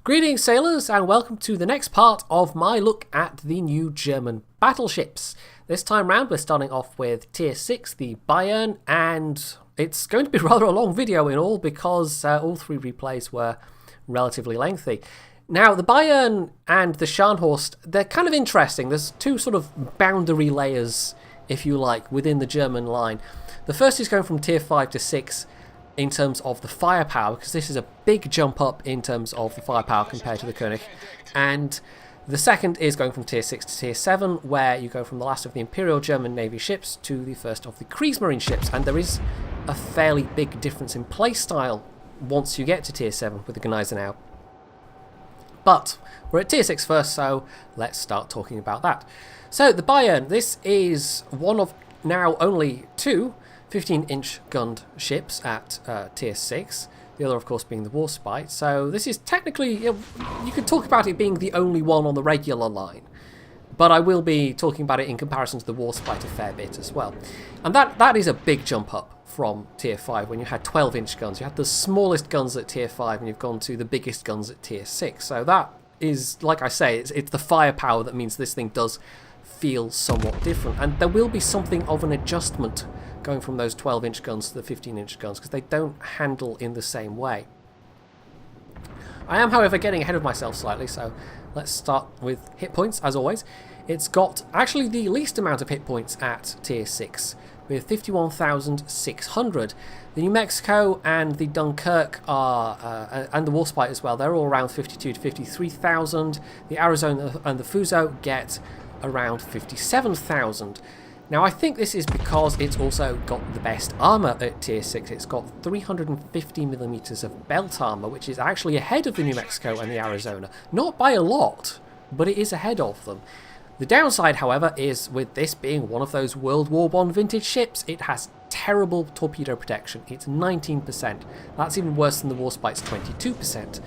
Greetings sailors and welcome to the next part of my look at the new German battleships. This time round we're starting off with Tier 6, the Bayern, and it's going to be rather a long video in all because all three replays were relatively lengthy. Now the Bayern and the Scharnhorst, they're kind of interesting. There's two sort of boundary layers, if you like, within the German line. The first is going from Tier 5 to 6 in terms of the firepower, because this is a big jump up in terms of the firepower compared to the König. And the second is going from Tier 6 to Tier 7, where you go from the last of the Imperial German Navy ships to the first of the Kriegsmarine ships. And there is a fairly big difference in playstyle once you get to Tier 7 with the Gneisenau. But we're at Tier 6 first, so let's start talking about that. So the Bayern, this is one of now only two 15-inch gunned ships at Tier 6, the other of course being the Warspite. So this is technically, you could talk about it being the only one on the regular line, but I will be talking about it in comparison to the Warspite a fair bit as well. And that is a big jump up from Tier 5 when you had 12-inch guns. You had the smallest guns at Tier 5 and you've gone to the biggest guns at Tier 6. So that is, like I say, it's the firepower that means this thing does feel somewhat different. And there will be something of an adjustment going from those 12-inch guns to the 15-inch guns because they don't handle in the same way. I am, however, getting ahead of myself slightly, so let's start with hit points, as always. It's got actually the least amount of hit points at Tier 6, with 51,600. The New Mexico and the Dunkirk are, and the Warspite as well, they're all around 52 to 53,000. The Arizona and the Fuso get around 57,000. Now I think this is because it's also got the best armour at Tier 6. It's got 350mm of belt armour, which is actually ahead of the New Mexico and the Arizona. Not by a lot, but it is ahead of them. The downside, however, is with this being one of those World War I vintage ships, it has terrible torpedo protection. It's 19%. That's even worse than the Warspite's 22%.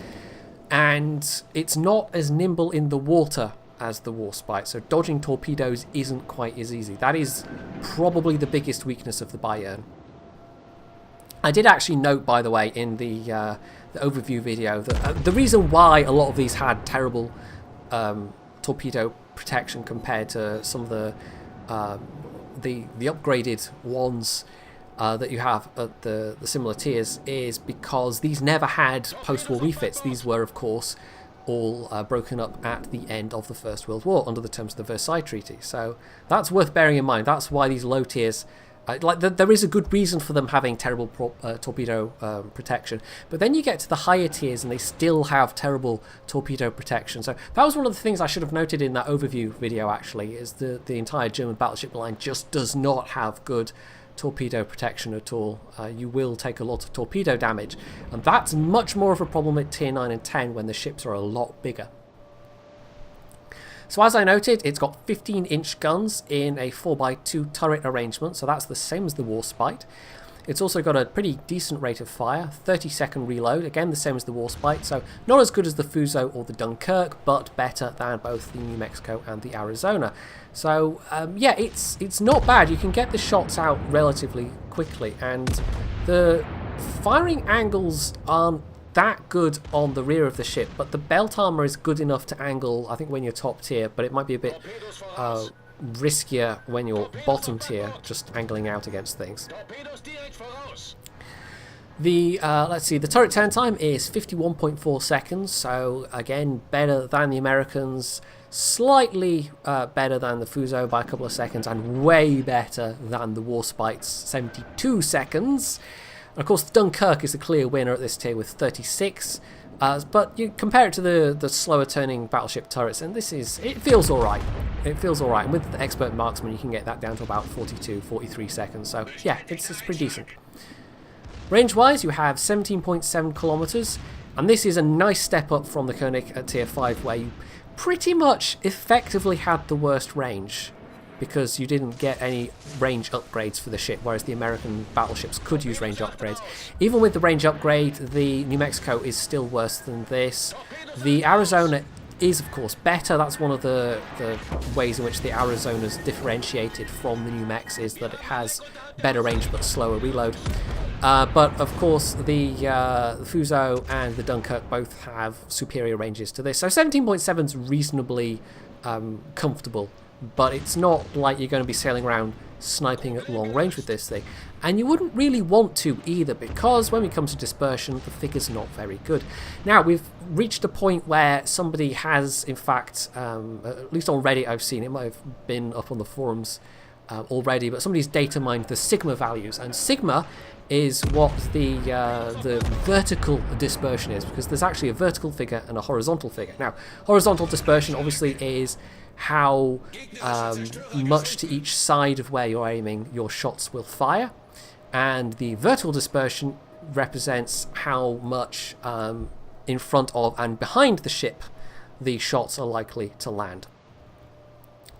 And it's not as nimble in the water as the Warspite, so dodging torpedoes isn't quite as easy. That is probably the biggest weakness of the Bayern. I did actually note, by the way, in the overview video that the reason why a lot of these had terrible torpedo protection compared to some of the upgraded ones that you have at the similar tiers is because these never had post-war refits. These were, of course, all broken up at the end of the First World War under the terms of the Versailles Treaty. So that's worth bearing in mind. That's why these low tiers, there is a good reason for them having terrible torpedo protection. But then you get to the higher tiers and they still have terrible torpedo protection. So that was one of the things I should have noted in that overview video, actually, is the entire German battleship line just does not have good torpedo protection at all. You will take a lot of torpedo damage, and that's much more of a problem at Tier 9 and 10 when the ships are a lot bigger. So as I noted, it's got 15-inch guns in a 4x2 turret arrangement, so that's the same as the Warspite. It's also got a pretty decent rate of fire, 30-second reload, again the same as the Warspite, so not as good as the Fuso or the Dunkirk, but better than both the New Mexico and the Arizona. So yeah, it's not bad. You can get the shots out relatively quickly, and the firing angles aren't that good on the rear of the ship, but the belt armor is good enough to angle, I think, when you're top tier, but it might be a bit riskier when you're bottom tier, just angling out against things. The let's see, the turret turn time is 51.4 seconds, so again better than the Americans, slightly better than the Fuso by a couple of seconds, and way better than the Warspite's 72 seconds. And of course the Dunkirk is the clear winner at this tier with 36. But you compare it to the slower turning battleship turrets, and it feels alright. It feels alright. And with the expert marksman, you can get that down to about 42, 43 seconds. So yeah, it's pretty decent. Range-wise, you have 17.7 kilometers, and this is a nice step up from the König at Tier 5, where you pretty much effectively had the worst range, because you didn't get any range upgrades for the ship, whereas the American battleships could use range upgrades. Even with the range upgrade, the New Mexico is still worse than this. The Arizona is, of course, better. That's one of the ways in which the Arizona's differentiated from the New Mex, is that it has better range but slower reload. But of course, the Fuso and the Dunkirk both have superior ranges to this. So 17.7 is reasonably comfortable, but it's not like you're going to be sailing around sniping at long range with this thing. And you wouldn't really want to either, because when we come to dispersion, the figure's not very good. Now, we've reached a point where somebody has, in fact, at least on Reddit I've seen, it might have been up on the forums already, but somebody's data mined the sigma values, and sigma is what the vertical dispersion is, because there's actually a vertical figure and a horizontal figure. Now, horizontal dispersion obviously is how much to each side of where you're aiming your shots will fire, and the vertical dispersion represents how much in front of and behind the ship the shots are likely to land.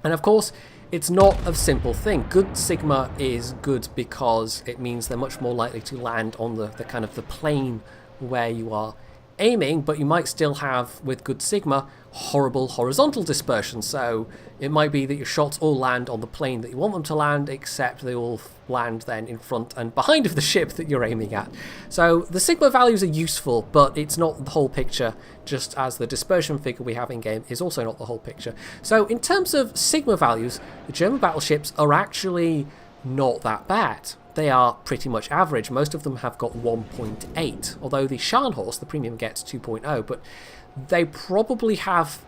And of course, it's not a simple thing. Good sigma is good because it means they're much more likely to land on the kind of the plane where you are aiming, but you might still have, with good sigma, horrible horizontal dispersion. So it might be that your shots all land on the plane that you want them to land, except they all land then in front and behind of the ship that you're aiming at. So the sigma values are useful, but it's not the whole picture, just as the dispersion figure we have in game is also not the whole picture. So in terms of sigma values, the German battleships are actually not that bad. They are pretty much average. Most of them have got 1.8, although the Scharnhorst, the premium, gets 2.0, but they probably have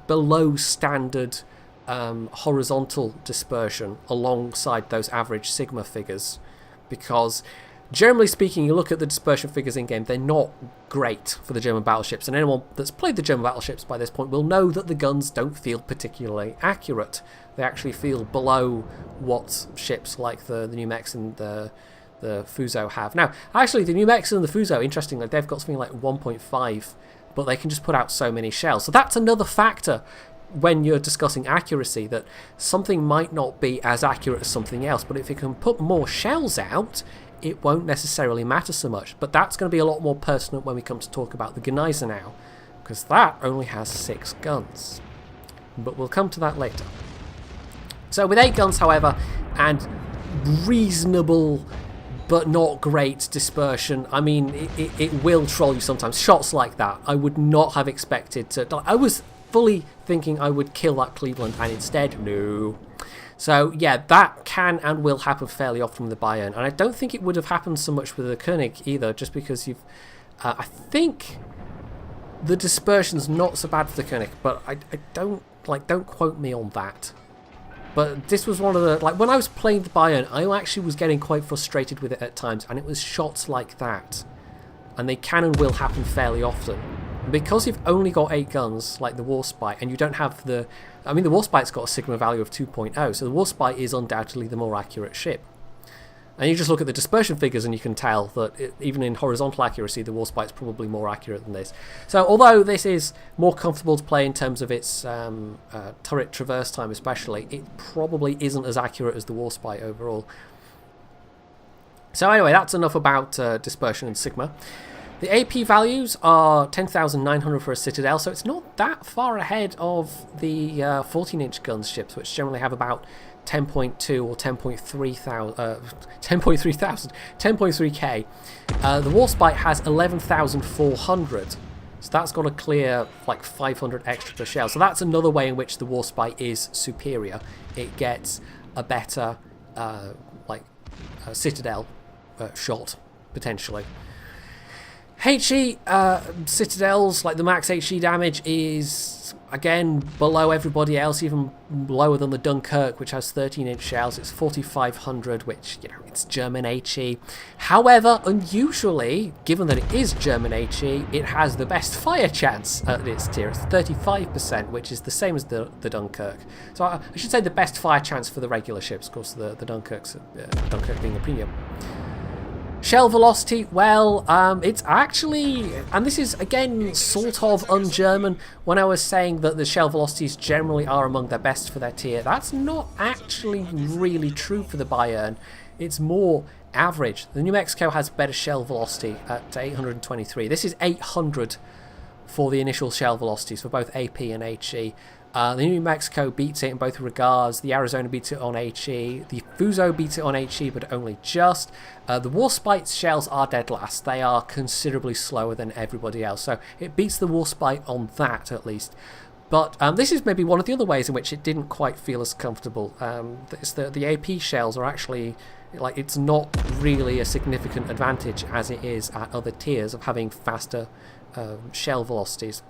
below standard horizontal dispersion alongside those average sigma figures, because generally speaking, you look at the dispersion figures in game, they're not great for the German battleships, and anyone that's played the German battleships by this point will know that the guns don't feel particularly accurate. They actually feel below what ships like the Numex and the Fuso have. Now, actually, the Numex and the Fuso, interestingly, they've got something like 1.5, but they can just put out so many shells. So that's another factor when you're discussing accuracy, that something might not be as accurate as something else, but if it can put more shells out, it won't necessarily matter so much. But that's going to be a lot more pertinent when we come to talk about the Gneisenau, because that only has 6 guns. But we'll come to that later. So with 8 guns, however, and reasonable but not great dispersion, I mean, it will troll you sometimes. Shots like that, I would not have expected to... I was fully thinking I would kill that Cleveland, and instead, no. So yeah, that can and will happen fairly often with the Bayern, and I don't think it would have happened so much with the König either, just because you've... I think the dispersion's not so bad for the König, but I don't quote me on that. But this was one of the... when I was playing the Bayern, I actually was getting quite frustrated with it at times, and it was shots like that. And they can and will happen fairly often. Because you've only got 8 guns, like the Warspite, and you don't have the... I mean, the Warspite's got a sigma value of 2.0, so the Warspite is undoubtedly the more accurate ship. And you just look at the dispersion figures and you can tell that even in horizontal accuracy, the Warspite's probably more accurate than this. So although this is more comfortable to play in terms of its turret traverse time especially, it probably isn't as accurate as the Warspite overall. So anyway, that's enough about dispersion and sigma. The AP values are 10,900 for a Citadel, so it's not that far ahead of the 14-inch guns ships, which generally have about 10.2 or 10.3k. The Warspite has 11,400, so that's got to clear like 500 extra per shell. So that's another way in which the Warspite is superior. It gets a better Citadel shot, potentially. HE Citadels, like the max HE damage is, again, below everybody else, even lower than the Dunkirk, which has 13-inch shells. It's 4,500, which, you know, it's German HE. However, unusually, given that it is German HE, it has the best fire chance at its tier. It's 35%, which is the same as the Dunkirk. So I should say the best fire chance for the regular ships, of course, the Dunkirk being the premium. Shell velocity, well, it's actually, and this is again sort of un-German, when I was saying that the shell velocities generally are among their best for their tier, that's not actually really true for the Bayern. It's more average. The New Mexico has better shell velocity at 823. This is 800 for the initial shell velocities for both AP and HE. The New Mexico beats it in both regards. The Arizona beats it on HE. The Fuso beats it on HE, but only just. The Warspite shells are dead last. They are considerably slower than everybody else, so it beats the Warspite on that at least. But this is maybe one of the other ways in which it didn't quite feel as comfortable. The AP shells are actually, like, it's not really a significant advantage as it is at other tiers of having faster shell velocities.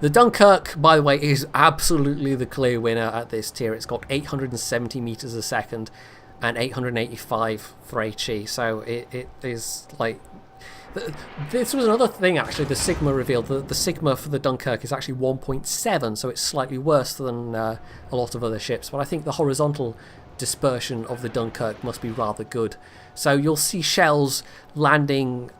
The Dunkirk, by the way, is absolutely the clear winner at this tier. It's got 870 meters a second and 885 for HE, so it is like... This was another thing, actually, the Sigma revealed. The Sigma for the Dunkirk is actually 1.7, so it's slightly worse than a lot of other ships, but I think the horizontal dispersion of the Dunkirk must be rather good. So you'll see shells landing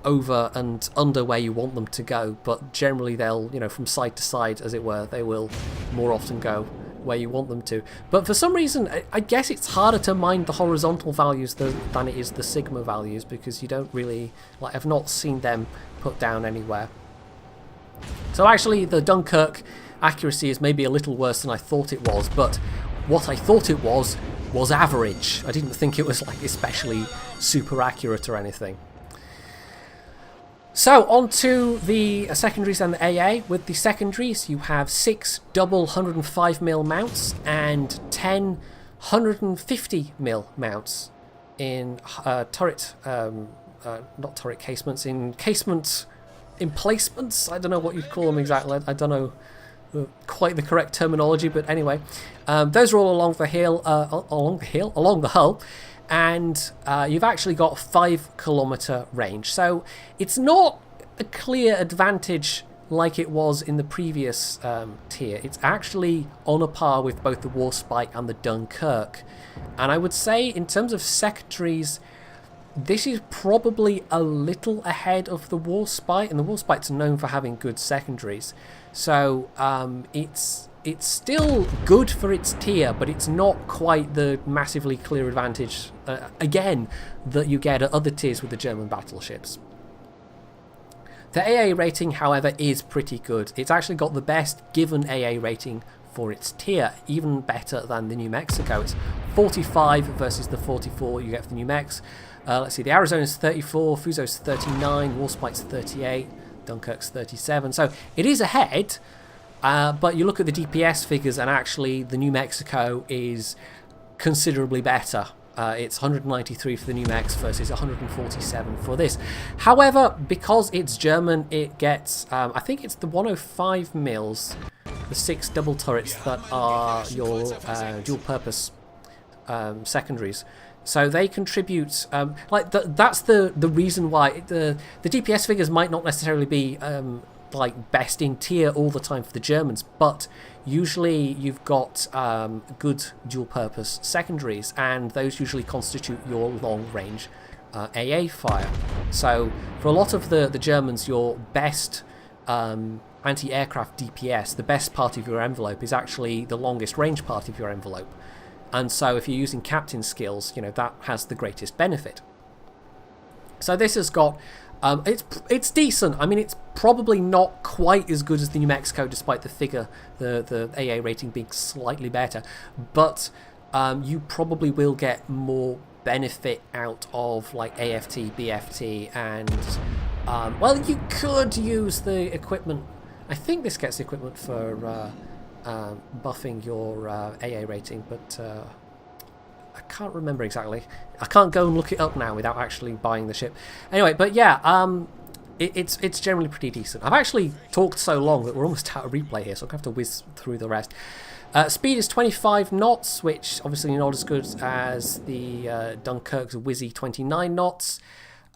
over and under where you want them to go, but generally they'll, from side to side, as it were, they will more often go where you want them to. But for some reason, I guess it's harder to mine the horizontal values than it is the Sigma values, because you don't really, I've not seen them put down anywhere. So actually the Dunkirk accuracy is maybe a little worse than I thought it was, but what I thought it was average. I didn't think it was especially super accurate or anything. So, on to the secondaries and the AA. With the secondaries, you have 6 double 105mm mounts and 10 150mm mounts in turret, not turret casements, in casement emplacements. I don't know what you'd call them exactly. I don't know quite the correct terminology, but anyway. Those are all along the hull. And you've actually got 5-kilometer range, so it's not a clear advantage like it was in the previous tier. It's actually on a par with both the Warspite and the Dunkirk, and I would say in terms of secondaries, this is probably a little ahead of the Warspite, and the Warspite's known for having good secondaries, so it's still good for its tier, but it's not quite the massively clear advantage, again, that you get at other tiers with the German battleships. The AA rating, however, is pretty good. It's actually got the best given AA rating for its tier, even better than the New Mexico. It's 45 versus the 44 you get for the New Mex. Let's see, the Arizona's 34, Fuso's 39, Warspite's 38, Dunkirk's 37, so it is ahead. But you look at the DPS figures, and actually the New Mexico is considerably better. It's 193 for the New Mex versus 147 for this. However, because it's German, it gets, I think it's the 105 mils, the 6 double turrets that are your dual-purpose secondaries. So they contribute, that's the reason why the DPS figures might not necessarily be best in tier all the time for the Germans, but usually you've got good dual purpose secondaries, and those usually constitute your long range AA fire. So for a lot of the Germans, your best anti-aircraft DPS, the best part of your envelope, is actually the longest range part of your envelope, and so if you're using captain skills, that has the greatest benefit. So this has got it's decent. I mean, it's probably not quite as good as the New Mexico, despite the figure, the AA rating being slightly better. But you probably will get more benefit out of AFT, BFT, and well, you could use the equipment. I think this gets the equipment for buffing your AA rating, but I can't remember exactly. I can't go and look it up now without actually buying the ship. Anyway, but yeah, it's generally pretty decent. I've actually talked so long that we're almost out of replay here, so I'm going to have to whiz through the rest. Speed is 25 knots, which obviously not as good as the Dunkirk's whizzy 29 knots,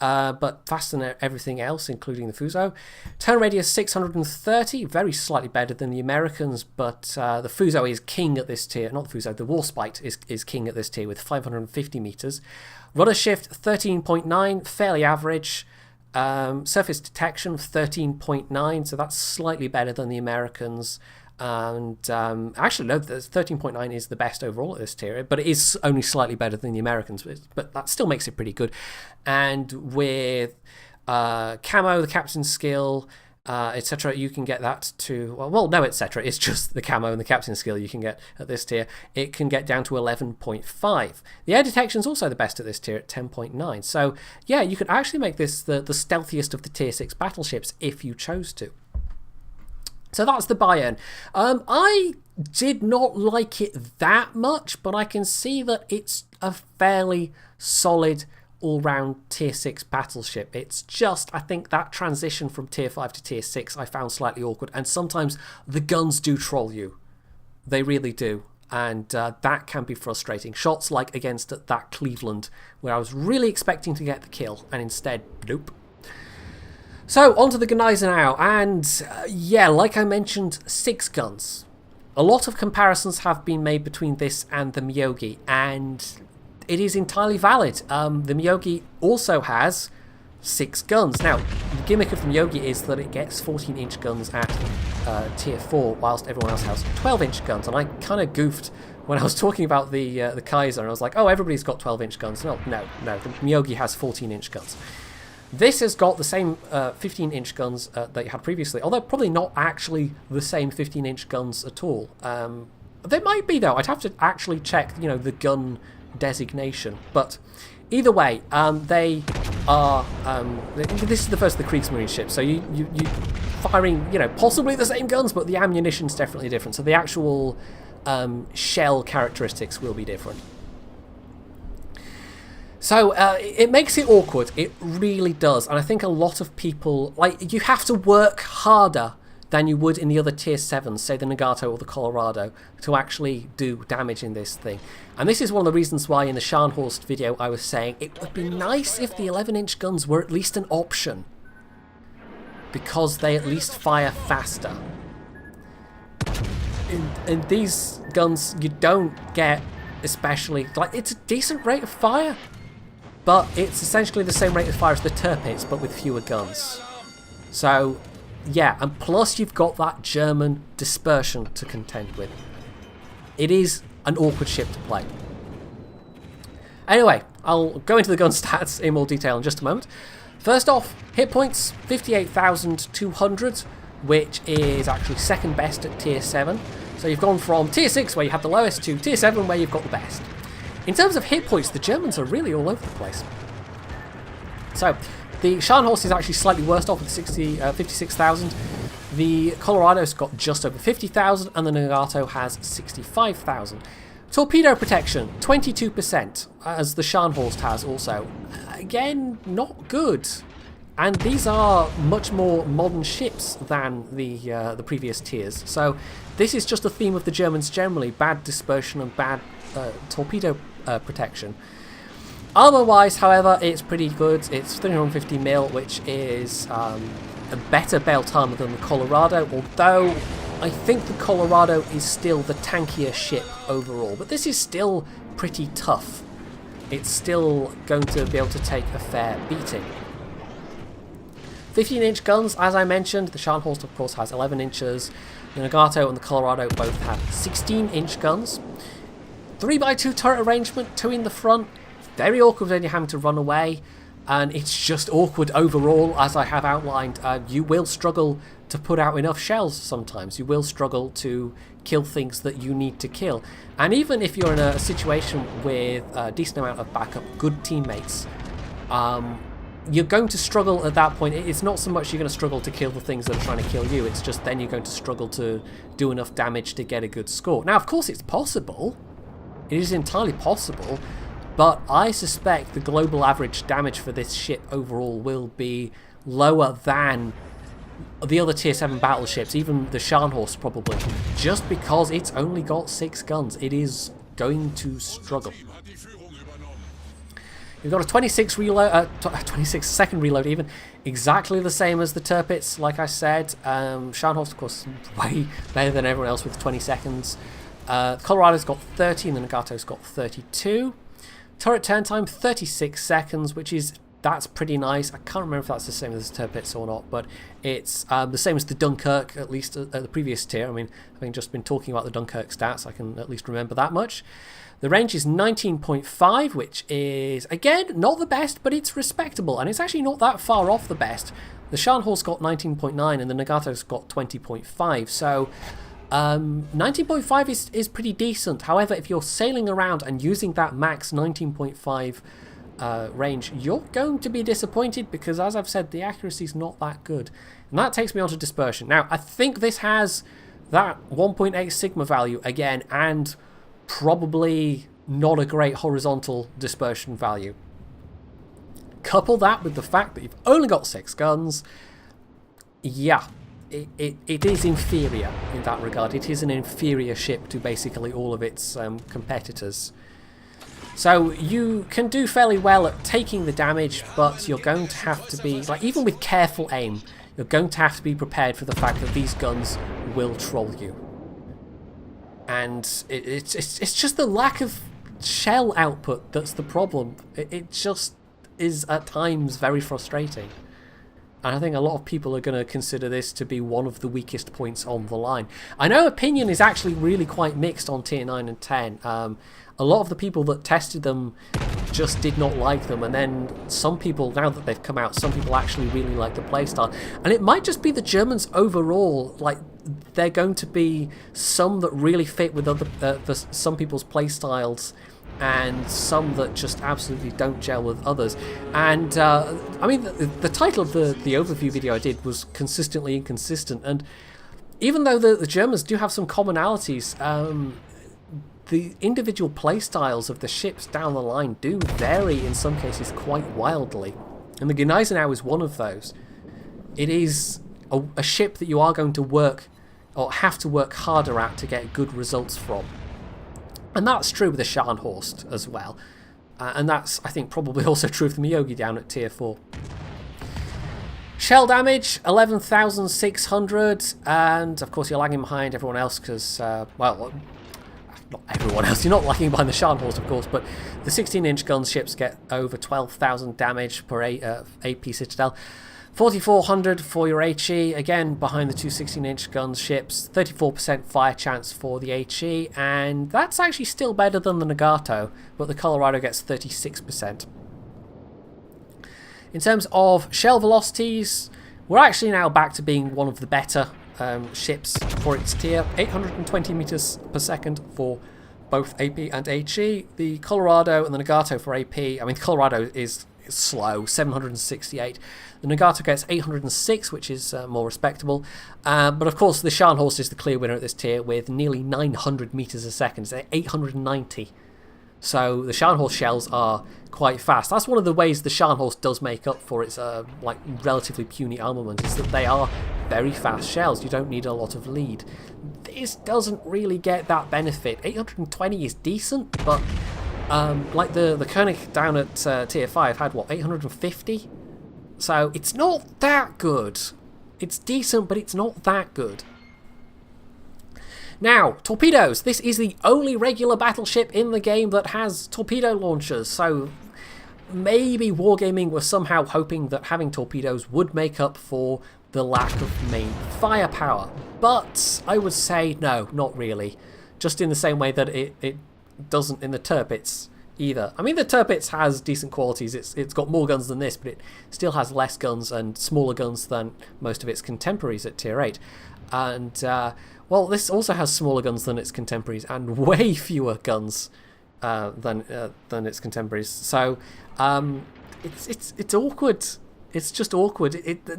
but faster than everything else, including the Fuso. Turn radius 630, very slightly better than the Americans, but the Fuso is king at this tier. Not the Fuso, the Warspite is king at this tier with 550 meters. Rudder shift 13.9, fairly average. Surface detection 13.9, so that's slightly better than the Americans. And actually, no, 13.9 is the best overall at this tier, but it is only slightly better than the Americans, but that still makes it pretty good. And with camo, the captain's skill, etc. You can get that to, well, no, etc. It's just the camo and the captain skill you can get at this tier. It can get down to 11.5. The air detection is also the best at this tier at 10.9. So yeah, you could actually make this the stealthiest of the tier 6 battleships if you chose to. So that's the Bayern. I did not like it that much, but I can see that it's a fairly solid all-round tier 6 battleship. It's just, I think that transition from tier 5 to tier 6 I found slightly awkward, and sometimes the guns do troll you. They really do, and that can be frustrating. Shots like against that Cleveland, where I was really expecting to get the kill, and instead, nope. So, onto the Gneisenau, and yeah, like I mentioned, 6 guns. A lot of comparisons have been made between this and the Myogi, and it is entirely valid. The Myogi also has 6 guns. Now, the gimmick of the Myogi is that it gets 14-inch guns at tier 4, whilst everyone else has 12-inch guns, and I kind of goofed when I was talking about the Kaiser, and I was like, oh, everybody's got 12-inch guns. No, the Myogi has 14-inch guns. This has got the same 15-inch guns that you had previously, although probably not actually the same 15-inch guns at all. They might be, though. I'd have to actually check, the gun designation. But either way, they are... this is the first of the Kriegsmarine ships, so you firing, possibly the same guns, but the ammunition's definitely different. So the actual shell characteristics will be different. So it makes it awkward, it really does, and I think a lot of people, you have to work harder than you would in the other tier 7s, say the Nagato or the Colorado, to actually do damage in this thing. And this is one of the reasons why in the Scharnhorst video I was saying it would be nice if the 11-inch guns were at least an option, because they at least fire faster. In these guns you don't get especially, it's a decent rate of fire, but it's essentially the same rate of fire as the Tirpitz, but with fewer guns. So, yeah, and plus you've got that German dispersion to contend with. It is an awkward ship to play. Anyway, I'll go into the gun stats in more detail in just a moment. First off, hit points, 58,200, which is actually second best at tier 7. So you've gone from tier 6, where you have the lowest, to tier 7, where you've got the best. In terms of hit points, the Germans are really all over the place. So, the Scharnhorst is actually slightly worse off with 56,000. The Colorado's got just over 50,000, and the Nagato has 65,000. Torpedo protection, 22%, as the Scharnhorst has also. Again, not good. And these are much more modern ships than the previous tiers. So, this is just a theme of the Germans generally, bad dispersion and bad torpedo protection. Armour-wise, however, it's pretty good. It's 350mm, which is a better belt armour than the Colorado, although I think the Colorado is still the tankier ship overall. But this is still pretty tough. It's still going to be able to take a fair beating. 15-inch guns, as I mentioned. The Scharnhorst, of course, has 11 inches. The Nagato and the Colorado both have 16-inch guns. 3x2 turret arrangement, 2 in the front. Very awkward when you're having to run away, and it's just awkward overall, as I have outlined. You will struggle to put out enough shells sometimes. You will struggle to kill things that you need to kill. And even if you're in a situation with a decent amount of backup, good teammates, you're going to struggle at that point. It's not so much you're going to struggle to kill the things that are trying to kill you, it's just then you're going to struggle to do enough damage to get a good score. Now, of course, it's possible. It is entirely possible, but I suspect the global average damage for this ship overall will be lower than the other tier 7 battleships, even the Scharnhorst probably, just because it's only got 6 guns. It is going to struggle. You've got a 26 second reload even, exactly the same as the Tirpitz, like I said. Scharnhorst, of course, way better than everyone else with 20 seconds. Colorado's got 30 and the Nagato's got 32. Turret turn time, 36 seconds, that's pretty nice. I can't remember if that's the same as the Tirpitz or not, but it's the same as the Dunkirk, at least at the previous tier. I mean, having just been talking about the Dunkirk stats, I can at least remember that much. The range is 19.5, which is, again, not the best, but it's respectable, and it's actually not that far off the best. The Scharnhorst got 19.9 and the Nagato's got 20.5. So 19.5 is pretty decent. However, if you're sailing around and using that max 19.5 range, you're going to be disappointed because, as I've said, the accuracy is not that good. And that takes me on to dispersion. Now, I think this has that 1.8 sigma value again, and probably not a great horizontal dispersion value. Couple that with the fact that you've only got 6 guns, yeah, it is inferior in that regard. It is an inferior ship to basically all of its competitors. So you can do fairly well at taking the damage, but you're going to have to be, like, even with careful aim, you're going to have to be prepared for the fact that these guns will troll you. And it's just the lack of shell output that's the problem. It just is at times very frustrating. And I think a lot of people are going to consider this to be one of the weakest points on the line. I know opinion is actually really quite mixed on tier 9 and 10. A lot of the people that tested them just did not like them, and then some people, now that they've come out, some people actually really like the playstyle. And it might just be the Germans overall, like, they're going to be some that really fit with other some people's playstyles, and some that just absolutely don't gel with others. And I mean, the title of the overview video I did was Consistently Inconsistent, and even though the Germans do have some commonalities, the individual playstyles of the ships down the line do vary in some cases quite wildly, and the Gneisenau is one of those. It is a ship that you are going to work, or have to work harder at, to get good results from. And that's true with the Scharnhorst as well. And that's, I think, probably also true of the Miyogi down at tier 4. Shell damage, 11,600. And, of course, you're lagging behind everyone else because, well, not everyone else. You're not lagging behind the Scharnhorst, of course, but the 16-inch gun ships get over 12,000 damage per AP Citadel. 4,400 for your HE, again behind the two 16-inch gun ships, 34% fire chance for the HE, and that's actually still better than the Nagato, but the Colorado gets 36%. In terms of shell velocities, we're actually now back to being one of the better ships for its tier, 820 meters per second for both AP and HE. The Colorado and the Nagato for AP, I mean, the Colorado is slow, 768. The Nagato gets 806, which is more respectable. But of course, the Scharnhorst is the clear winner at this tier with nearly 900 meters a second. It's 890. So the Scharnhorst shells are quite fast. That's one of the ways the Scharnhorst does make up for its like relatively puny armament, is that they are very fast shells. You don't need a lot of lead. This doesn't really get that benefit. 820 is decent, but like the Koenig down at tier 5 had, what, 850? So it's not that good. It's decent, but it's not that good. Now, torpedoes. This is the only regular battleship in the game that has torpedo launchers, so maybe Wargaming was somehow hoping that having torpedoes would make up for the lack of main firepower. But I would say no, not really. Just in the same way that it doesn't in the Tirpitz either. I mean, the Tirpitz has decent qualities. It's got more guns than this, but it still has less guns and smaller guns than most of its contemporaries at tier 8. And well, this also has smaller guns than its contemporaries and way fewer guns than its contemporaries. So it's awkward. It's just awkward.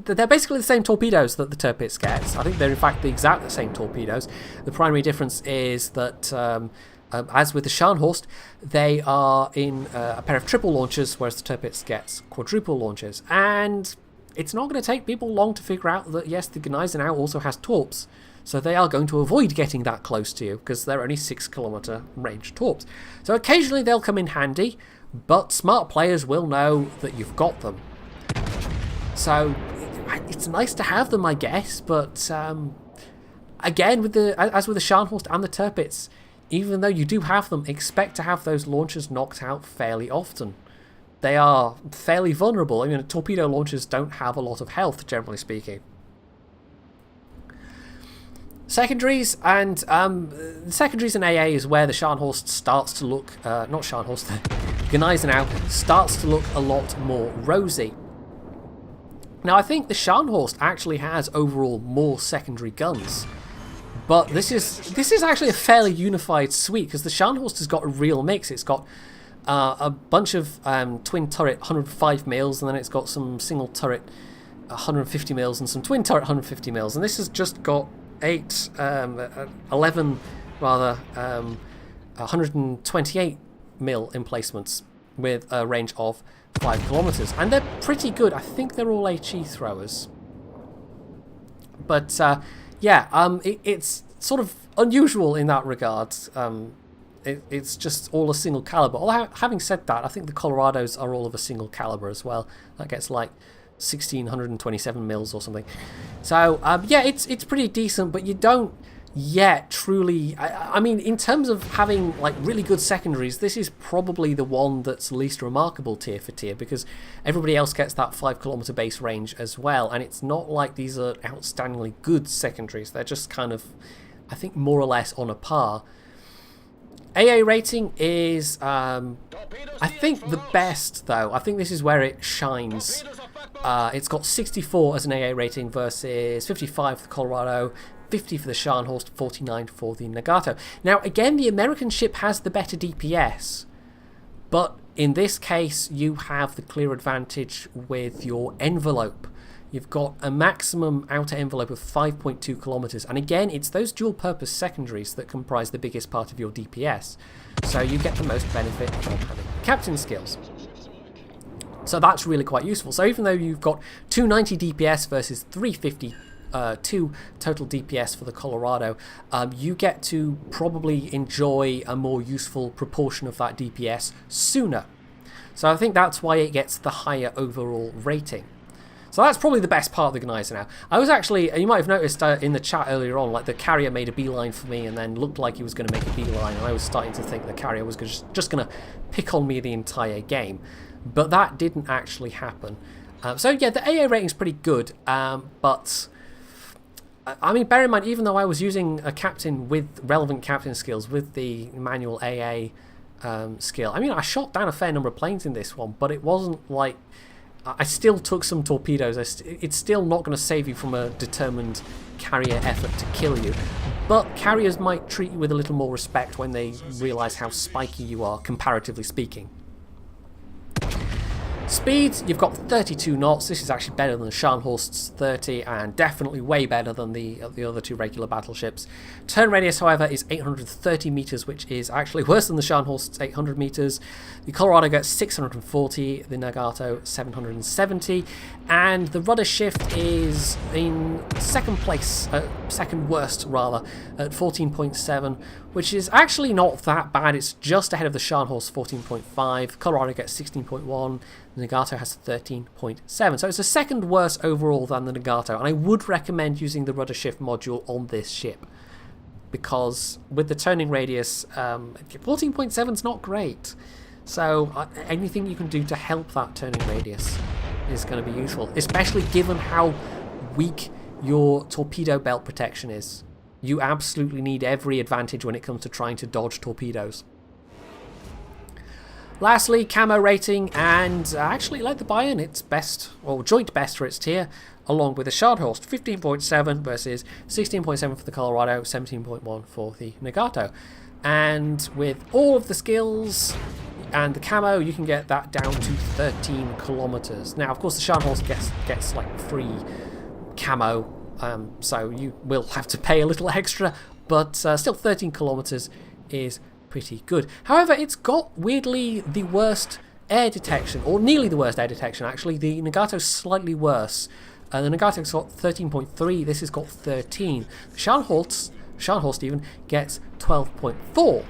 They're basically the same torpedoes that the Tirpitz gets. I think they're in fact the exact same torpedoes. The primary difference is that as with the Scharnhorst, they are in a pair of triple launchers, whereas the Tirpitz gets quadruple launchers. And it's not going to take people long to figure out that, yes, the Gneisenau also has torps. So they are going to avoid getting that close to you, because they're only 6-kilometer range torps. So occasionally they'll come in handy, but smart players will know that you've got them. So it's nice to have them, I guess, but again, as with the Scharnhorst and the Tirpitz, even though you do have them, expect to have those launchers knocked out fairly often. They are fairly vulnerable. I mean, torpedo launchers don't have a lot of health, generally speaking. Secondaries, and secondaries and AA is where the Scharnhorst starts to look, not Scharnhorst, the Gneisenau starts to look a lot more rosy. Now, I think the Scharnhorst actually has overall more secondary guns, but this is actually a fairly unified suite because the Scharnhorst has got a real mix. It's got a bunch of twin turret 105 mils, and then it's got some single turret 150 mils and some twin turret 150 mils, and this has just got 11 rather 128 mil emplacements with a range of 5 kilometers, and they're pretty good. I think they're all HE throwers, but yeah, it's sort of unusual in that regard. It's just all a single caliber. Although, having said that, I think the Colorados are all of a single caliber as well. That gets like 1627 mils or something. So yeah, it's pretty decent, but you don't yet truly. I mean, in terms of having like really good secondaries, this is probably the one that's least remarkable tier for tier, because everybody else gets that 5 kilometer base range as well, and it's not like these are outstandingly good secondaries. They're just kind of, I think, more or less on a par. AA rating is, I think, the best, though. I think this is where it shines. It's got 64 as an AA rating versus 55 for the Colorado, 50 for the Scharnhorst, 49 for the Nagato. Now, again, the American ship has the better DPS, but in this case, you have the clear advantage with your envelope. You've got a maximum outer envelope of 5.2 kilometers, and again, it's those dual-purpose secondaries that comprise the biggest part of your DPS, so you get the most benefit from having captain skills. So that's really quite useful. So even though you've got 290 DPS versus 352 total DPS for the Colorado, you get to probably enjoy a more useful proportion of that DPS sooner. So I think that's why it gets the higher overall rating. So that's probably the best part of the Gneisenau. I was actually, you might have noticed in the chat earlier on, like the carrier made a beeline for me and then looked like he was going to make a beeline, and I was starting to think the carrier was just going to pick on me the entire game. But that didn't actually happen. So yeah, the AA rating is pretty good, but I mean, bear in mind, even though I was using a captain with relevant captain skills with the manual AA skill, I mean, I shot down a fair number of planes in this one, but it wasn't like, I still took some torpedoes. It's still not going to save you from a determined carrier effort to kill you, but carriers might treat you with a little more respect when they realise how spiky you are, comparatively speaking. Speed, you've got 32 knots. This is actually better than the Scharnhorst's 30, and definitely way better than the other two regular battleships. Turn radius, however, is 830 meters, which is actually worse than the Scharnhorst's 800 meters. The Colorado gets 640, the Nagato 770, and the rudder shift is in second place, second worst rather, at 14.7, which is actually not that bad. It's just ahead of the Scharnhorst 14.5. Colorado gets 16.1. The Nagato has 13.7. So it's the second worst overall than the Nagato, and I would recommend using the rudder shift module on this ship, because with the turning radius, 14.7 is not great. So anything you can do to help that turning radius is going to be useful, especially given how weak your torpedo belt protection is. You absolutely need every advantage when it comes to trying to dodge torpedoes. Lastly, camo rating, and actually like the Bayern, it's best, or joint best for its tier, along with the Scharnhorst, 15.7 versus 16.7 for the Colorado, 17.1 for the Nagato. And with all of the skills and the camo, you can get that down to 13 kilometers. Now, of course, the Scharnhorst gets like free camo, so you will have to pay a little extra, but still 13 kilometers is pretty good. However, it's got weirdly the worst air detection, or nearly the worst air detection actually. The Nagato's slightly worse. The Nagato's got 13.3, this has got 13. The Scharnhorst even gets 12.4.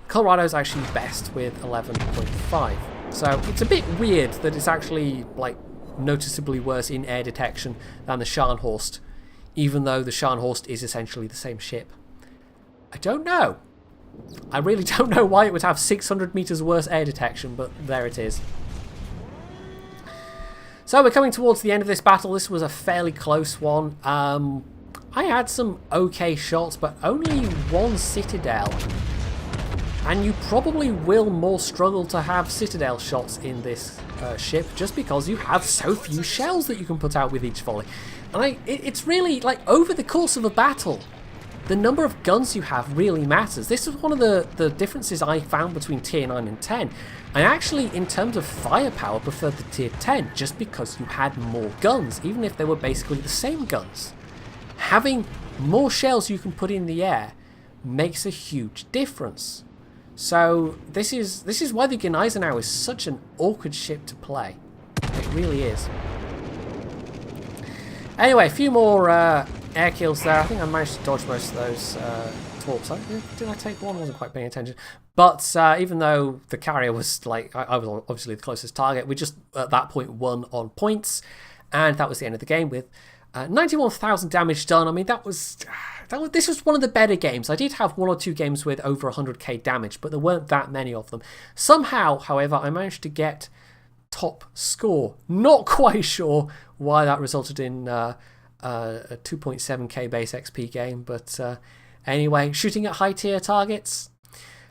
Colorado's actually best with 11.5. So it's a bit weird that it's actually like noticeably worse in air detection than the Scharnhorst, even though the Scharnhorst is essentially the same ship. I don't know. I really don't know why it would have 600 meters worse air detection, but there it is. So we're coming towards the end of this battle. This was a fairly close one. I had some okay shots, but only one citadel. And you probably will more struggle to have citadel shots in this ship just because you have so few shells that you can put out with each volley. And it's really, like, over the course of a battle, the number of guns you have really matters. This is one of the differences I found between tier 9 and 10. I actually, in terms of firepower, preferred the tier 10 just because you had more guns, even if they were basically the same guns. Having more shells you can put in the air makes a huge difference. So this is why the Gneisenau is such an awkward ship to play. It really is. Anyway, a few more air kills there. I think I managed to dodge most of those torps. Did I take one? I wasn't quite paying attention. But even though the carrier was, like, I was obviously the closest target, we just at that point won on points, and that was the end of the game with 91,000 damage done. I mean, this was one of the better games. I did have one or two games with over 100k damage, but there weren't that many of them. Somehow, however, I managed to get top score. Not quite sure why that resulted in a 2.7k base XP game, but anyway, shooting at high tier targets.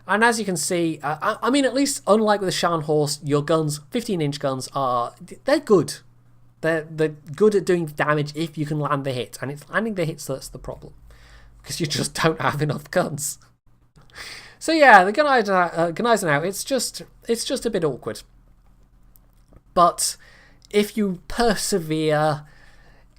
And as you can see, I mean, at least unlike with the Scharnhorst, your guns, 15-inch guns, they're good. They're good at doing damage if you can land the hits, and it's landing the hits that's the problem, because you just don't have enough guns. So yeah, the Gneisenau, it's just a bit awkward. But if you persevere,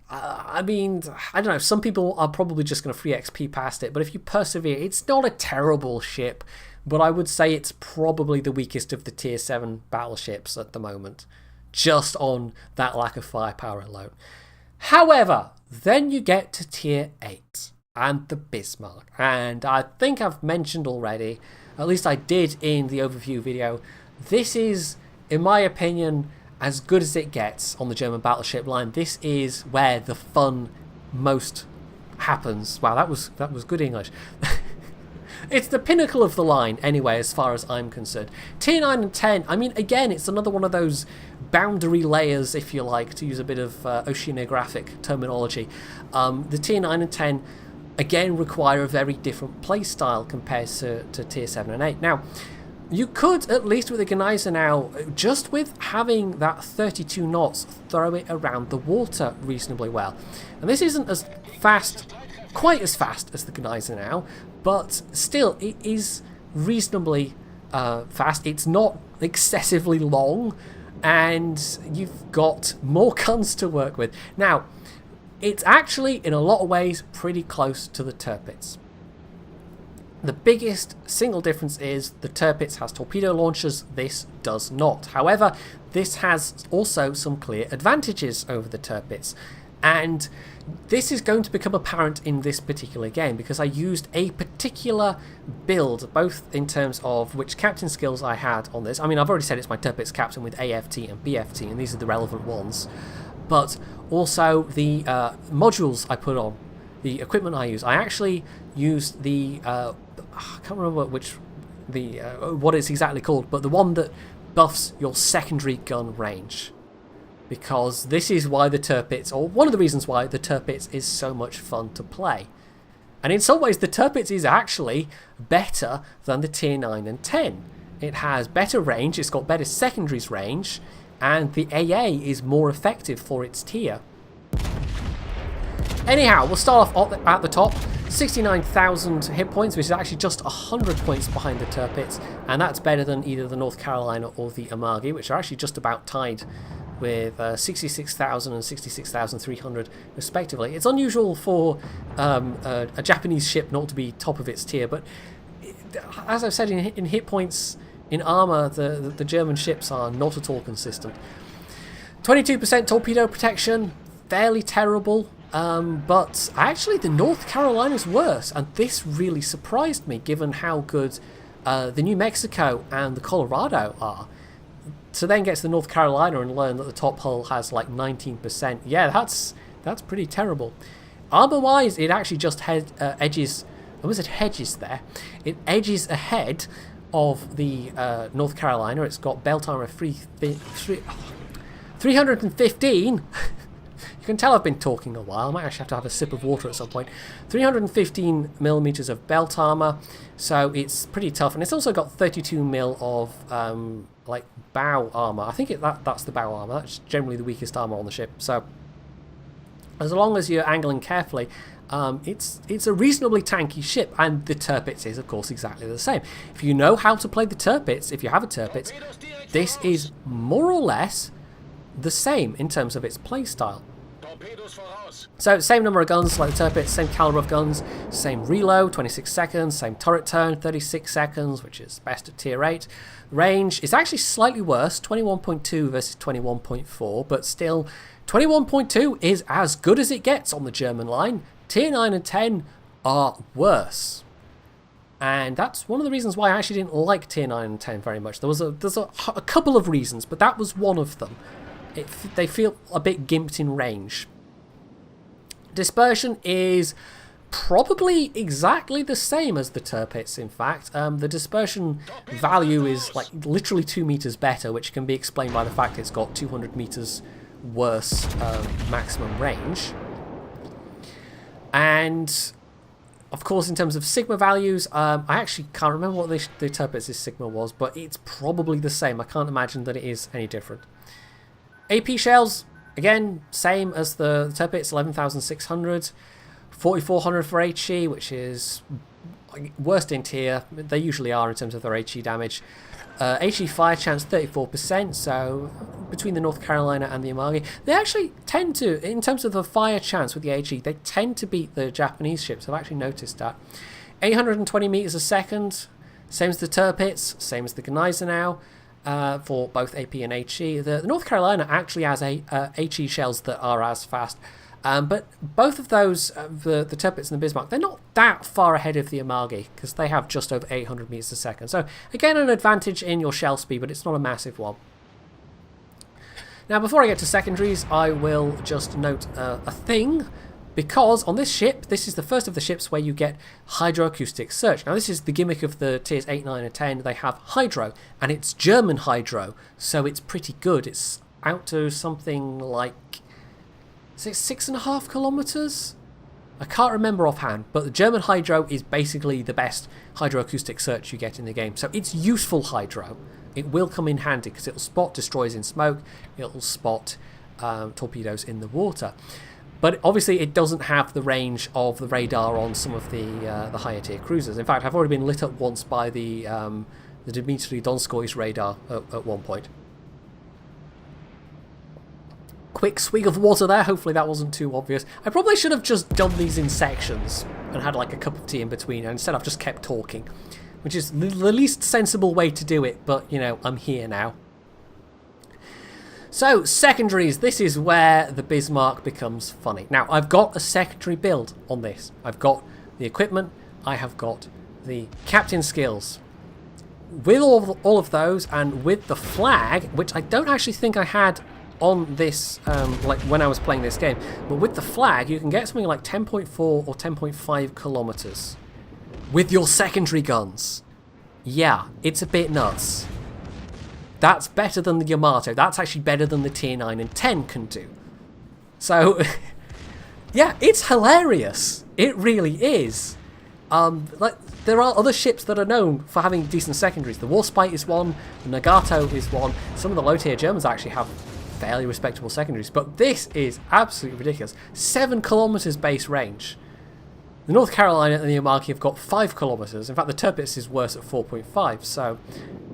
I mean, I don't know, some people are probably just going to free XP past it, but if you persevere, it's not a terrible ship, but I would say it's probably the weakest of the tier 7 battleships at the moment, just on that lack of firepower alone. However, then you get to tier 8 and the Bismarck, and I think I've mentioned already, at least I did in the overview video, this is, in my opinion, as good as it gets on the German battleship line. This is where the fun most happens. Wow, that was good English. It's the pinnacle of the line, anyway, as far as I'm concerned. Tier 9 and 10, I mean, again, it's another one of those boundary layers, if you like, to use a bit of oceanographic terminology. The tier 9 and 10, again, require a very different play style compared to tier 7 and 8. Now, you could, at least with the Gneisenau, just with having that 32 knots, throw it around the water reasonably well. And this isn't as fast, quite as fast as the Gneisenau, but still, it is reasonably fast. It's not excessively long, and you've got more guns to work with. Now, it's actually, in a lot of ways, pretty close to the Tirpitz. The biggest single difference is the Tirpitz has torpedo launchers, this does not. However, this has also some clear advantages over the Tirpitz, and this is going to become apparent in this particular game because I used a particular build, both in terms of which captain skills I had on this. I mean, I've already said it's my Tirpitz captain with AFT and BFT, and these are the relevant ones, but also the modules I put on, the equipment I use. I actually used the I can't remember what it's exactly called, but the one that buffs your secondary gun range. Because this is why the Tirpitz, or one of the reasons why the Tirpitz is so much fun to play. And in some ways, the Tirpitz is actually better than the tier 9 and 10. It has better range, it's got better secondaries range, and the AA is more effective for its tier. Anyhow, we'll start off at the top. 69,000 hit points, which is actually just 100 points behind the Tirpitz, and that's better than either the North Carolina or the Amagi, which are actually just about tied with 66,000 and 66,300 respectively. It's unusual for a Japanese ship not to be top of its tier, but as I've said, in hit points, in armour, the German ships are not at all consistent. 22% torpedo protection, fairly terrible. But actually the North Carolina's worse, and this really surprised me given how good the New Mexico and the Colorado are. To then get to the North Carolina and learn that the top hull has like 19%, yeah, that's pretty terrible. Armor-wise, it actually just edges, I almost said hedges there, it edges ahead of the North Carolina. It's got belt armor 315. You can tell I've been talking a while. I might actually have a sip of water at some point. 315 millimeters of belt armor, so it's pretty tough. And it's also got 32 mil of like bow armor. I think that's the bow armor. That's generally the weakest armor on the ship. So as long as you're angling carefully, it's a reasonably tanky ship, and the Tirpitz is, of course, exactly the same. If you know how to play the Tirpitz, if you have a Tirpitz, this is more or less the same in terms of its playstyle. So same number of guns like the Tirpitz, same caliber of guns, same reload, 26 seconds, same turret turn, 36 seconds, which is best at tier 8. Range is actually slightly worse, 21.2 versus 21.4, but still 21.2 is as good as it gets on the German line. Tier 9 and 10 are worse. And that's one of the reasons why I actually didn't like Tier 9 and 10 very much. There's a couple of reasons, but that was one of them. They feel a bit gimped in range. Dispersion is probably exactly the same as the Tirpitz, in fact. The dispersion value is like literally 2 meters better, which can be explained by the fact it's got 200 meters worse maximum range. And of course, in terms of sigma values, I actually can't remember what the Tirpitz's sigma was, but it's probably the same. I can't imagine that it is any different. AP shells, again, same as the Tirpitz, 11,600. 4,400 for HE, which is worst in tier. They usually are in terms of their HE damage. HE fire chance 34%, so between the North Carolina and the Amagi, they actually tend to, in terms of the fire chance with the HE, they tend to beat the Japanese ships. I've actually noticed that. 820 meters a second, same as the Tirpitz, same as the Gneisenau, for both AP and HE. The North Carolina actually has HE shells that are as fast. But both of those, the Tirpitz and the Bismarck, they're not that far ahead of the Amagi, because they have just over 800 meters a second. So again, an advantage in your shell speed, but it's not a massive one. Now, before I get to secondaries, I will just note a thing, because on this ship, this is the first of the ships where you get hydroacoustic search. Now, this is the gimmick of the tiers 8, 9, and 10. They have hydro, and it's German hydro, so it's pretty good. It's out to something like... is it 6.5 kilometers? I can't remember offhand, but the German hydro is basically the best hydroacoustic search you get in the game. So it's useful hydro. It will come in handy because it'll spot destroyers in smoke. It'll spot torpedoes in the water. But obviously it doesn't have the range of the radar on some of the higher tier cruisers. In fact, I've already been lit up once by the Dmitry Donskoy's radar at one point. Quick swig of water there. Hopefully that wasn't too obvious. I probably should have just done these in sections and had like a cup of tea in between, and instead I've just kept talking, which is the least sensible way to do it, but you know, I'm here now. So, secondaries. This is where the Bismarck becomes funny. Now, I've got a secondary build on this. I've got the equipment, I have got the captain skills. With all of those, and with the flag, which I don't actually think I had on this, like when I was playing this game, but with the flag you can get something like 10.4 or 10.5 kilometers with your secondary guns. Yeah, it's a bit nuts. That's better than the Yamato. That's actually better than the tier 9 and 10 can do. So yeah, it's hilarious. It really is. Like, there are other ships that are known for having decent secondaries. The Warspite is one, the Nagato is one. Some of the low tier Germans actually have fairly respectable secondaries, but this is absolutely ridiculous. 7 kilometers base range. The North Carolina and the Amagi have got 5 kilometers. In fact, the Tirpitz is worse at 4.5. So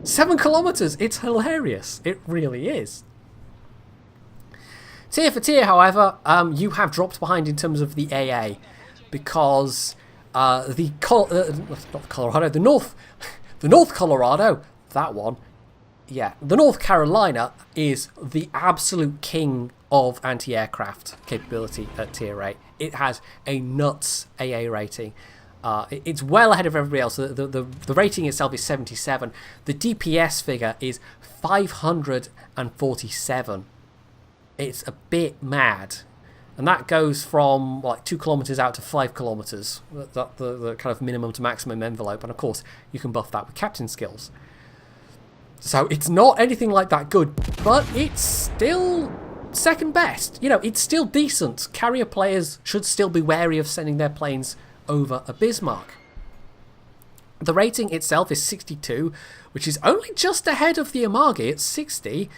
7 kilometers. It's hilarious. It really is. Tier for tier, however, you have dropped behind in terms of the AA, because not the Colorado, the North Colorado, that one. Yeah, the North Carolina is the absolute king of anti-aircraft capability at tier 8. It has a nuts AA rating. It's well ahead of everybody else. The rating itself is 77. The DPS figure is 547. It's a bit mad. And that goes from like 2 kilometers out to 5 kilometers. The kind of minimum to maximum envelope. And of course, you can buff that with captain skills. So it's not anything like that good, but it's still second best. You know, it's still decent. Carrier players should still be wary of sending their planes over a Bismarck. The rating itself is 62, which is only just ahead of the Amagi at 60,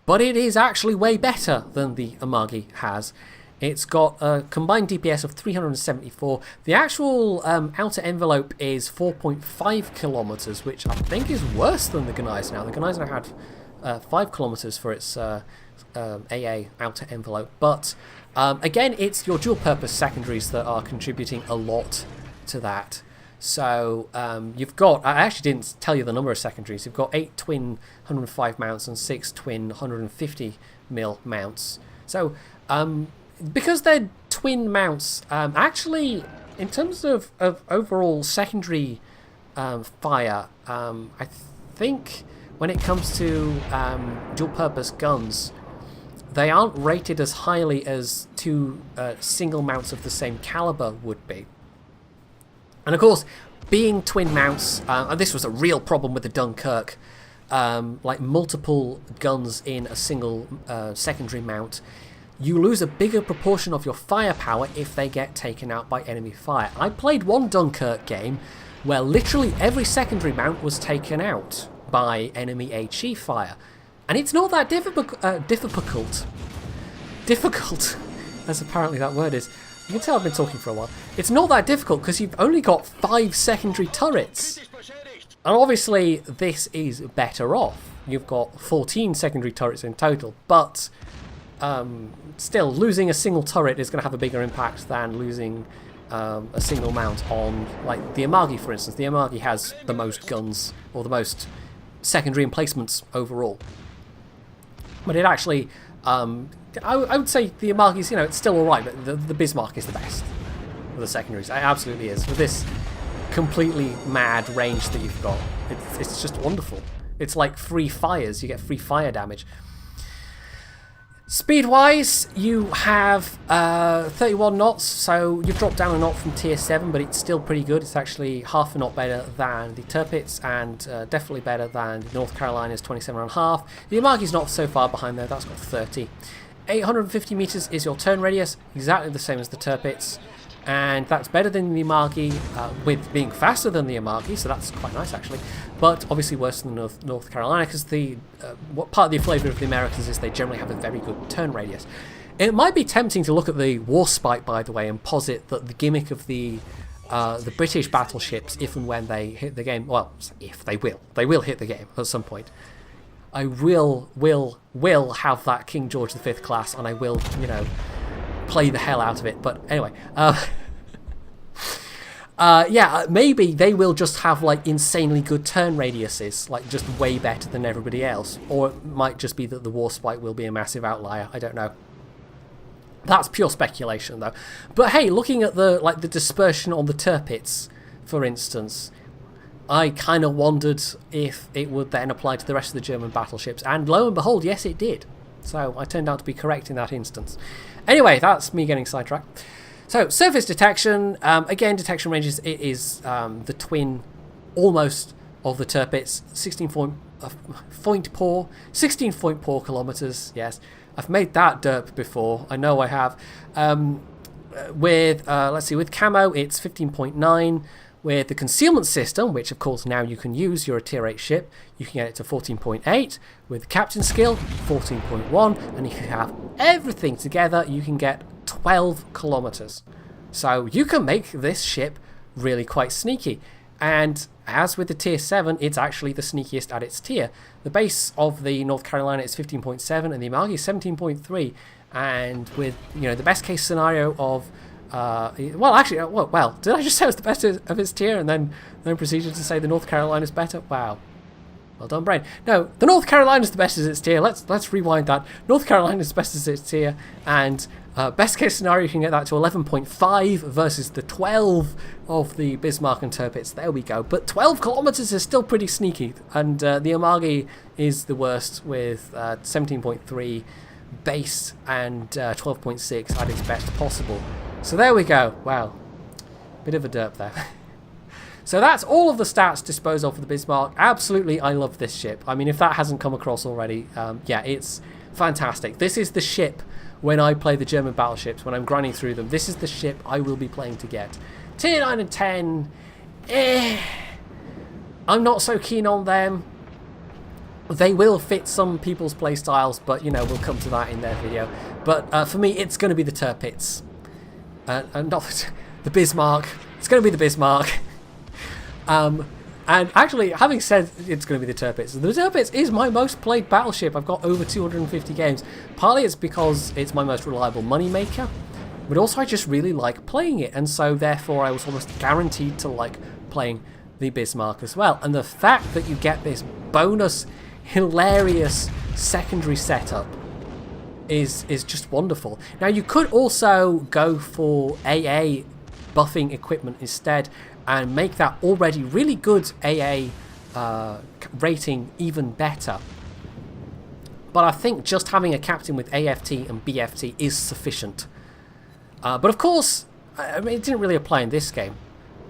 but it is actually way better than the Amagi has. It's got a combined DPS of 374. The actual outer envelope is 4.5 kilometers, which I think is worse than the Gneisenau. The Gneisenau had 5 kilometers for its AA outer envelope, but again, it's your dual-purpose secondaries that are contributing a lot to that. So you've got, I actually didn't tell you the number of secondaries. You've got 8 twin 105 mounts and 6 twin 150 mil mounts. So because they're twin mounts, actually in terms of overall secondary fire, I think when it comes to dual-purpose guns, they aren't rated as highly as 2 single mounts of the same caliber would be. And of course, being twin mounts, and this was a real problem with the Dunkirk, like multiple guns in a single secondary mount, you lose a bigger proportion of your firepower if they get taken out by enemy fire. I played one Dunkirk game where literally every secondary mount was taken out by enemy HE fire. And it's not that difficult, as apparently that word is. You can tell I've been talking for a while. It's not that difficult because you've only got 5 secondary turrets. And obviously this is better off. You've got 14 secondary turrets in total, but still, losing a single turret is going to have a bigger impact than losing a single mount on, like, the Amagi, for instance. The Amagi has the most guns, or the most secondary emplacements overall. But it actually, I would say the Amagi's, you know, it's still alright, but the Bismarck is the best of the secondaries. It absolutely is. With this completely mad range that you've got, it's just wonderful. It's like free fires. You get free fire damage. Speed-wise, you have 31 knots, so you've dropped down a knot from tier 7, but it's still pretty good. It's actually half a knot better than the Tirpitz, and definitely better than North Carolina's 27.5. The Amagi's not so far behind there, that's got 30. 850 meters is your turn radius, exactly the same as the Tirpitz, and that's better than the Amagi, with being faster than the Amagi, so that's quite nice actually, but obviously worse than North Carolina, because what part of the flavour of the Americans is they generally have a very good turn radius. It might be tempting to look at the Warspite, by the way, and posit that the gimmick of the British battleships, if and when they hit the game, well, if they will hit the game at some point. I will have that King George V class, and I will, you know, play the hell out of it. But anyway, yeah, maybe they will just have like insanely good turn radiuses, like just way better than everybody else, or it might just be that the Warspite will be a massive outlier. I don't know. That's pure speculation, though. But hey, looking at the dispersion on the Tirpitz, for instance, I kind of wondered if it would then apply to the rest of the German battleships, and lo and behold, yes, it did. So I turned out to be correct in that instance. Anyway, that's me getting sidetracked. So, surface detection, again, detection ranges, it is the twin almost of the Tirpitz, 16.4 kilometers, yes. I've made that derp before, I know I have. Let's see, with camo, it's 15.9. With the concealment system, which of course now you can use, you're a tier 8 ship, you can get it to 14.8. With captain skill, 14.1. And if you have everything together, you can get 12 kilometers. So you can make this ship really quite sneaky. And as with the tier 7, it's actually the sneakiest at its tier. The base of the North Carolina is 15.7 and the Amagi is 17.3. And with, you know, the best case scenario of did I just say it was the best of its tier and then proceeded to say the North Carolina's better? Wow. Well done, brain. No, the North Carolina's the best as its tier. Let's rewind that. North Carolina's the best as its tier, and best case scenario you can get that to 11.5 versus the 12 of the Bismarck and Tirpitz. There we go. But 12 kilometers is still pretty sneaky, and the Amagi is the worst with 17.3 base and 12.6 at its best possible. So there we go. Wow. Bit of a derp there. So that's all of the stats disposed of for the Bismarck. Absolutely, I love this ship. I mean, if that hasn't come across already, yeah, it's fantastic. This is the ship when I play the German battleships, when I'm grinding through them. This is the ship I will be playing to get. Tier 9 and 10, I'm not so keen on them. They will fit some people's playstyles, but, you know, we'll come to that in their video. But for me, it's going to be the Tirpitz. And not the Bismarck. It's going to be the Bismarck. And actually, having said it's going to be the Tirpitz is my most played battleship. I've got over 250 games. Partly it's because it's my most reliable money maker, but also I just really like playing it, and so therefore I was almost guaranteed to like playing the Bismarck as well. And the fact that you get this bonus, hilarious secondary setup is just wonderful. Now you could also go for AA buffing equipment instead, and make that already really good AA rating even better. But I think just having a captain with AFT and BFT is sufficient. But of course, I mean, it didn't really apply in this game.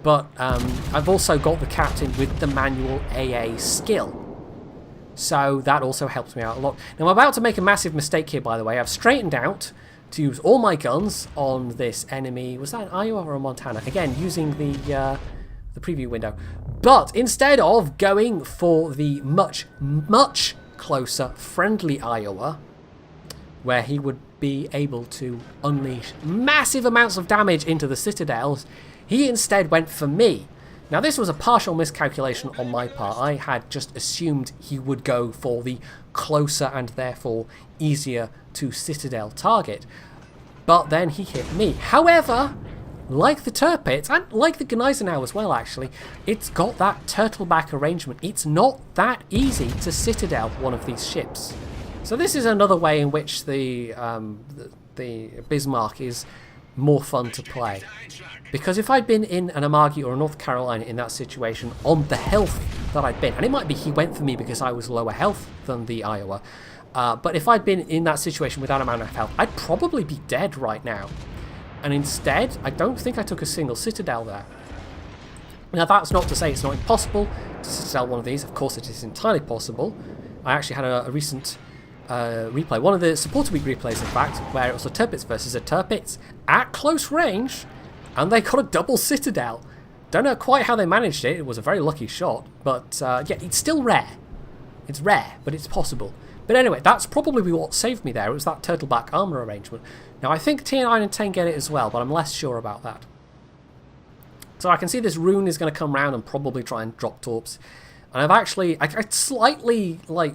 But I've also got the captain with the manual AA skill. So that also helps me out a lot. Now I'm about to make a massive mistake here, by the way. I've straightened out to use all my guns on this enemy. Was that an Iowa or a Montana? Again, using the preview window. But instead of going for the much closer friendly Iowa, where he would be able to unleash massive amounts of damage into the citadels, he instead went for me. Now this was a partial miscalculation on my part. I had just assumed he would go for the closer and therefore easier to citadel target. But then he hit me. However, like the Tirpitz, and like the Gneisenau as well actually, it's got that turtleback arrangement. It's not that easy to citadel one of these ships. So this is another way in which the Bismarck is more fun to play. Because if I'd been in an Amagi or a North Carolina in that situation on the health that I'd been, and it might be he went for me because I was lower health than the Iowa, but if I'd been in that situation without amount of health, I'd probably be dead right now. And instead, I don't think I took a single citadel there. Now that's not to say it's not impossible to citadel one of these. Of course it is entirely possible. I actually had a recent replay, one of the supporter week replays in fact, where it was a Tirpitz versus a Tirpitz at close range, and they got a double citadel. Don't know quite how they managed it. It was a very lucky shot, but yeah, it's still rare. It's rare, but it's possible. But anyway, that's probably what saved me there. It was that turtleback armor arrangement. Now I think tier 9 and 10 get it as well, but I'm less sure about that. So I can see this rune is going to come round and probably try and drop torps. And I've actually, I slightly, like,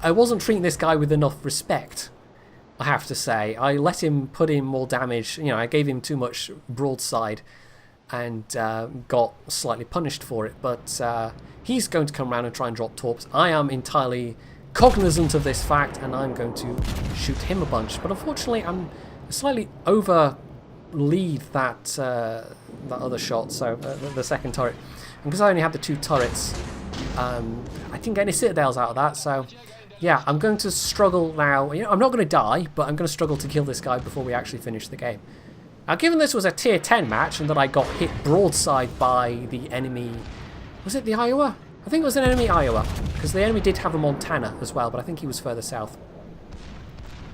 I wasn't treating this guy with enough respect, I have to say. I let him put in more damage. You know, I gave him too much broadside and got slightly punished for it. But he's going to come around and try and drop torps. I am entirely cognizant of this fact, and I'm going to shoot him a bunch. But unfortunately, I'm slightly over lead that other shot, so the second turret. And because I only had the two turrets, I didn't get any citadels out of that, so yeah, I'm going to struggle now. You know, I'm not going to die, but I'm going to struggle to kill this guy before we actually finish the game. Now, given this was a tier 10 match and that I got hit broadside by the enemy... Was it the Iowa? I think it was an enemy Iowa, because the enemy did have a Montana as well, but I think he was further south,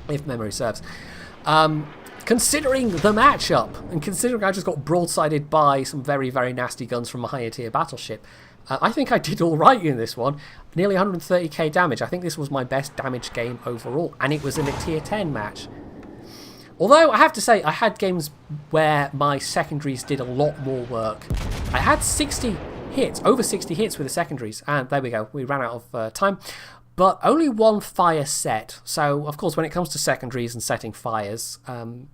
if memory serves. Considering the matchup, and considering I just got broadsided by some very, very nasty guns from a higher tier battleship, I think I did alright in this one. Nearly 130k damage. I think this was my best damage game overall, and it was in a tier 10 match. Although, I have to say, I had games where my secondaries did a lot more work. I had 60 hits, over 60 hits with the secondaries, and there we go, we ran out of time. But only one fire set, so of course when it comes to secondaries and setting fires,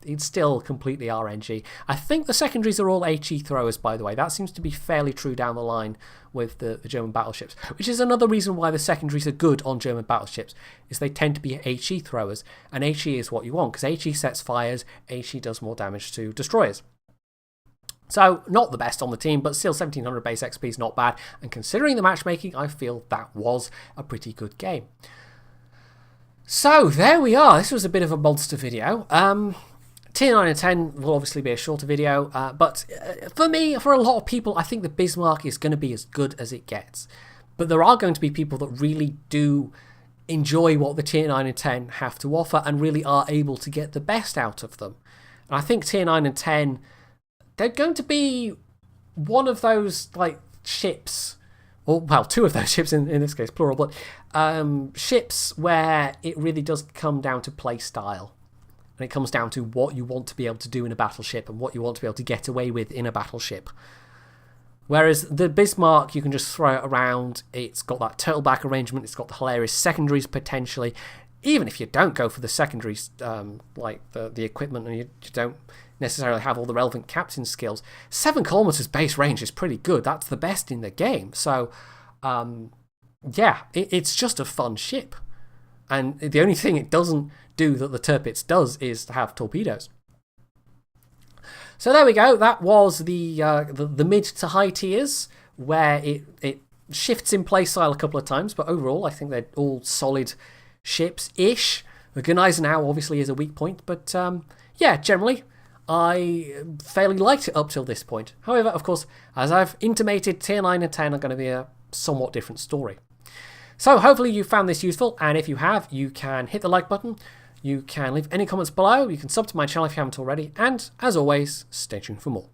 it's still completely RNG. I think the secondaries are all HE throwers, by the way. That seems to be fairly true down the line with the German battleships, which is another reason why the secondaries are good on German battleships, is they tend to be HE throwers, and HE is what you want, because HE sets fires, HE does more damage to destroyers. So, not the best on the team, but still 1700 base XP is not bad. And considering the matchmaking, I feel that was a pretty good game. So, there we are. This was a bit of a monster video. Tier 9 and 10 will obviously be a shorter video, but for me, for a lot of people, I think the Bismarck is going to be as good as it gets. But there are going to be people that really do enjoy what the Tier 9 and 10 have to offer and really are able to get the best out of them. And I think Tier 9 and 10, they're going to be one of those like ships, or well, two of those ships in this case, plural, but ships where it really does come down to play style. And it comes down to what you want to be able to do in a battleship and what you want to be able to get away with in a battleship. Whereas the Bismarck, you can just throw it around. It's got that turtleback arrangement. It's got the hilarious secondaries potentially. Even if you don't go for the secondaries, like the equipment, and you don't necessarily have all the relevant captain skills, 7 kilometers base range is pretty good. That's the best in the game. So, yeah, it's just a fun ship. And the only thing it doesn't do that the Tirpitz does is to have torpedoes. So there we go. That was the mid to high tiers, where it shifts in play style a couple of times, but overall I think they're all solid ships-ish. The Gneisenau obviously is a weak point, but yeah, generally I fairly liked it up till this point. However, of course, as I've intimated, Tier 9 and 10 are going to be a somewhat different story. So hopefully you found this useful, and if you have, you can hit the like button. You can leave any comments below, you can sub to my channel if you haven't already, and as always, stay tuned for more.